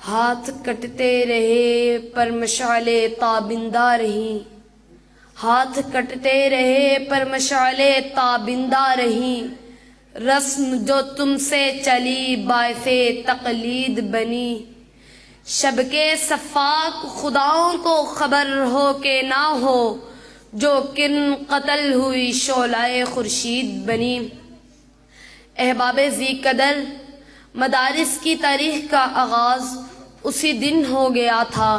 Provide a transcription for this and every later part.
ہاتھ کٹتے رہے پر مشعلیں تابندہ رہیں، ہاتھ کٹتے رہے پر مشعلیں تابندہ رہیں، رسم جو تم سے چلی باعث تقلید بنی، شب کے صفاق خداؤں کو خبر ہو کہ نہ ہو، جو کرن قتل ہوئی شعلہ خورشید بنی۔ احباب ذی قدر، مدارس کی تاریخ کا آغاز اسی دن ہو گیا تھا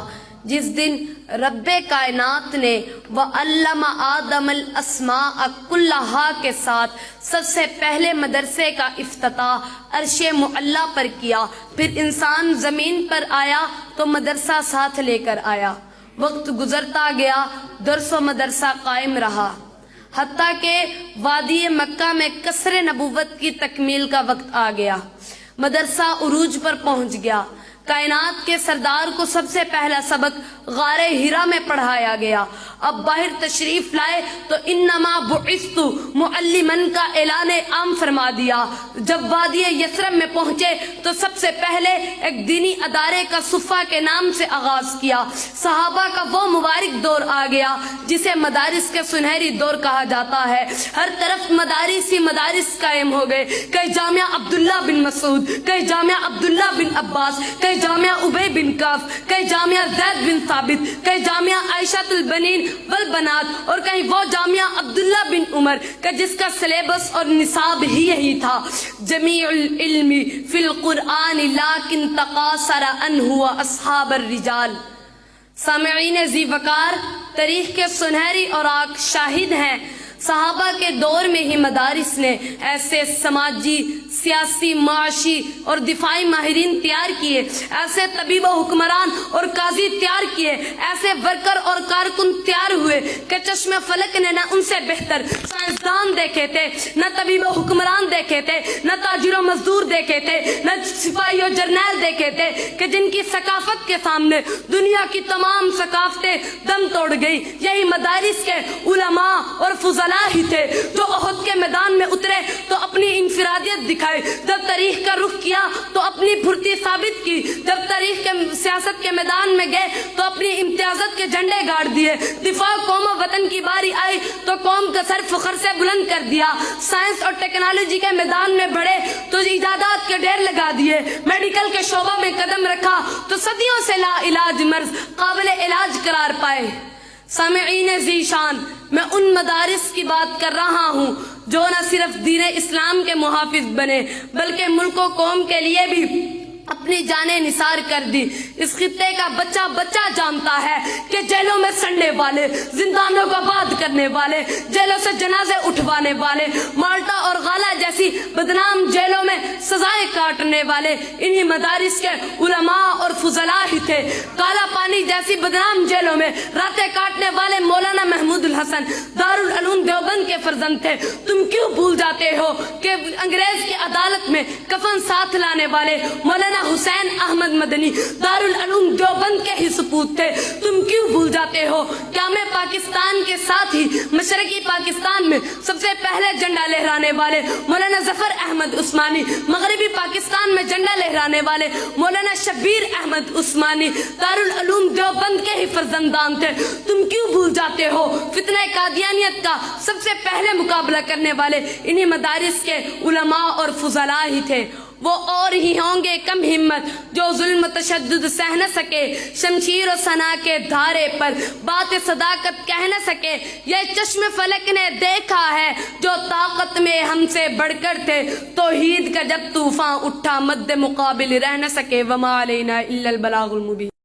جس دن رب کائنات نے وَعَلَّمَ آدَمَ الْأَسْمَاءَ كُلَّهَا کے ساتھ سب سے پہلے مدرسے کا افتتاح عرش معلیٰ پر کیا۔ پھر انسان زمین پر آیا تو مدرسہ ساتھ لے کر آیا۔ وقت گزرتا گیا، درس و مدرسہ قائم رہا، حتیٰ کہ وادی مکہ میں قصر نبوت کی تکمیل کا وقت آ گیا۔ مدرسہ عروج پر پہنچ گیا۔ کائنات کے سردار کو سب سے پہلا سبق غار ہرا میں پڑھایا گیا۔ اب باہر تشریف لائے تو انما بعثت معلمن کا اعلان عام فرما دیا۔ جب وادی یثرب میں پہنچے تو سب سے پہلے ایک دینی ادارے کا صفہ کے نام سے آغاز کیا۔ صحابہ کا وہ مبارک دور آ گیا جسے مدارس کے سنہری دور کہا جاتا ہے۔ ہر طرف مدارس ہی مدارس قائم ہو گئے، کئی جامعہ عبداللہ بن مسعود، کئی جامعہ عبداللہ بن عباس، کئی جامعہ ابی بن کعب، کئی جامعہ زید بن ثابت، کئی جامعہ عائشہ البنین والبنات، اور کہیں وہ جامعہ عبداللہ بن عمر کا جس کا سلیبس اور نصاب ہی یہی تھا۔ جمیع العلم فی القرآن لیکن تقاصر عنہ اصحاب الرجال۔ سامعین ذی وقار، تاریخ کے سنہری اوراق شاہد ہیں صحابہ کے دور میں ہی مدارس نے ایسے سماجی، سیاسی، معاشی اور دفاعی ماہرین تیار کیے، ایسے طبیب و حکمران اور قاضی تیار کیے، ایسے ورکر اور کارکن تیار ہوئے کہ چشم فلک نے نہ ان سے بہتر سائنسدان دیکھے تھے، نہ طبیب و حکمران دیکھے تھے، نہ تاجر و مزدور دیکھے تھے، نہ سپاہی و جرنیل دیکھے تھے، کہ جن کی ثقافت کے سامنے دنیا کی تمام ثقافتیں دم توڑ گئی۔ یہی مدارس کے علماء اور فضلاء ہی تھے جو احد کے میدان میں اترے تو اپنی انفرادیت دکھائی، جب تاریخ کا رخ کیا تو اپنی پھرتی ثابت کی، جب تاریخ کے سیاست کے میدان میں گئے تو اپنی امتیازت کے جھنڈے گاڑ دیے، دفاع قوم و وطن کی باری آئی تو قوم کا سر فخر سے بلند کر دیا، سائنس اور ٹیکنالوجی کے میدان میں بڑھے تو ایجادات کے ڈھیر لگا دیے، میڈیکل کے شعبہ میں قدم رکھا تو صدیوں سے لا علاج مرض قابل علاج قرار پائے۔ سامعین ذی شان، میں ان مدارس کی بات کر رہا ہوں جو نہ صرف دین اسلام کے محافظ بنے بلکہ ملک و قوم کے لیے بھی اپنی جانیں نثار کر دی۔ اس خطے کا بچہ بچہ جانتا ہے کہ جیلوں میں سڑنے والے، زندانوں کو آباد کرنے والے، جیلوں سے جنازے اٹھوانے والے، مالٹا اور غالہ جیسی بدنام جیلوں میں سزائیں کاٹنے والے انہی مدارس کے علماء اور فضلاء ہی تھے۔ کالا پانی جیسی بدنام جیلوں میں راتیں کاٹنے والے مولانا محمود الحسن دارالعلوم دیوبند کے فرزند تھے۔ تم کیوں بھول جاتے ہو کہ انگریز کی عدالت میں کفن ساتھ لانے والے مولانا حسین احمد مدنی دارالعلوم دیوبند کے ہی سپوت تھے؟ تم کیوں بھول جاتے ہو کہ ہمیں پاکستان کے ساتھ ہی مشرقی پاکستان میں سب سے پہلے جھنڈا لہرانے والے مولانا ظفر احمد عثمانی، مغربی پاکستان میں جھنڈا لہرانے والے مولانا شبیر احمد عثمانی دارالعلوم دیوبند کے ہی فرزندان تھے؟ تم کیوں بھول جاتے ہو فتنہ قادیانیت کا سب سے پہلے مقابلہ کرنے والے انہی مدارس کے علماء اور فضلاء ہی تھے؟ وہ اور ہی ہوں گے کم ہمت جو ظلم تشدد سہ نہ سکے، شمشیر و ثنا کے دھارے پر بات صداقت کہہ نہ سکے۔ یہ چشم فلک نے دیکھا ہے جو طاقت میں ہم سے بڑھ کر تھے، توحید کا جب طوفان اٹھا مد مقابل رہ نہ سکے۔ وما علینا الا البلاغ المبین۔